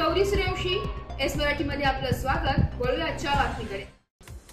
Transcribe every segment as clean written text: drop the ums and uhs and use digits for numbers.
Gauri Suryavanshi, S मराठीमध्ये आपलं स्वागत। वळूया आजच्या बातमीकडे।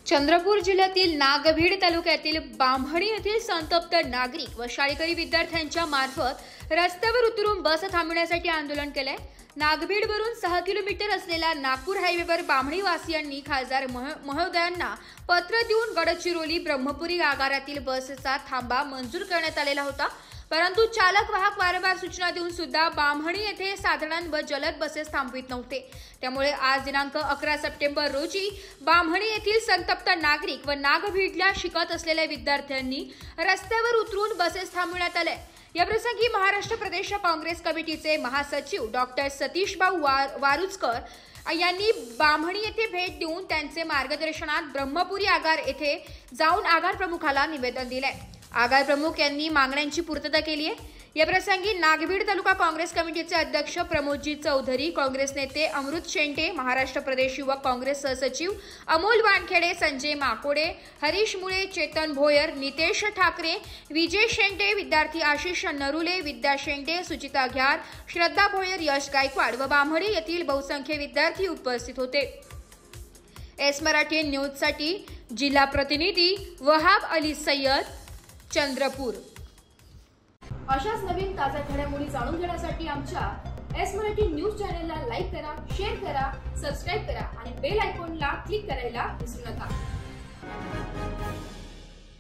चंद्रपूर जिल्ह्यातील नागभीड तालुक्यातील बामहणी येथील संतप्त नागरिक व शाळकरी विद्यार्थ्यांच्या मार्फत रस्त्यावर उतरून बस थांबवण्यासाठी आंदोलन केले। नागभीडवरून 6 किलोमीटर असलेल्या नागपूर हायवेवर बामहणी वासियांनी खासदार महोदयांना पत्र देऊन गडचिरोली ब्रह्मपुरी आगारातील बसचा थांबा मंजूर करण्यात आलेला होता, परंतु चालक वाहक वारंवार सूचना देऊन सुद्धा बामहणी येथे साधारण व जलद बसेस थांबवित नव्हते। त्यामुळे आज दिनांक 11 सप्टेंबर रोजी बामहणी येथील संतप्त नागरिक व नागभीडला शिकत असलेल्या विद्यार्थ्यांनी रस्त्यावर उतरून बसेस थांबविण्यात आले। या प्रसंगी महाराष्ट्र प्रदेश काँग्रेस कमिटीचे महासचिव डॉक्टर सतीशभाऊ वारुचकर यांनी बामहणी येथे भेट देऊन त्यांचे मार्गदर्शनात ब्रह्मपुरी आगार येथे जाऊन आगार प्रमुखाला निवेदन दिले। आगार प्रमुख यांनी मागण्यांची पूर्तता केली आहे। या प्रसंगी नागभीड तालुका काँग्रेस कमिटीचे अध्यक्ष प्रमोदजी चौधरी, काँग्रेस नेते अमृत शेंटे, महाराष्ट्र प्रदेश युवक काँग्रेस सहसचिव अमोल वानखेडे, संजय माकोडे, हरीश मुळे, चेतन भोयर, नितेश ठाकरे, विजय शेंटे, विद्यार्थी आशिष नरुले, विद्या शेंटे, सुचिता घ्यार, श्रद्धा भोयर, यश गायकवाड व बामहणी येथील बहुसंख्य विद्यार्थी उपस्थित होते। एस मराठी न्यूजसाठी जिल्हा प्रतिनिधी वहाब अली सय्यद, चंद्रपूर। अशाच नवीन ताज्या घडामोडी जाणून घेण्यासाठी आमच्या एस मराठी न्यूज चॅनलला लाईक करा, शेअर करा, सबस्क्राइब करा आणि बेल आयकॉनला क्लिक करायला विसरू नका।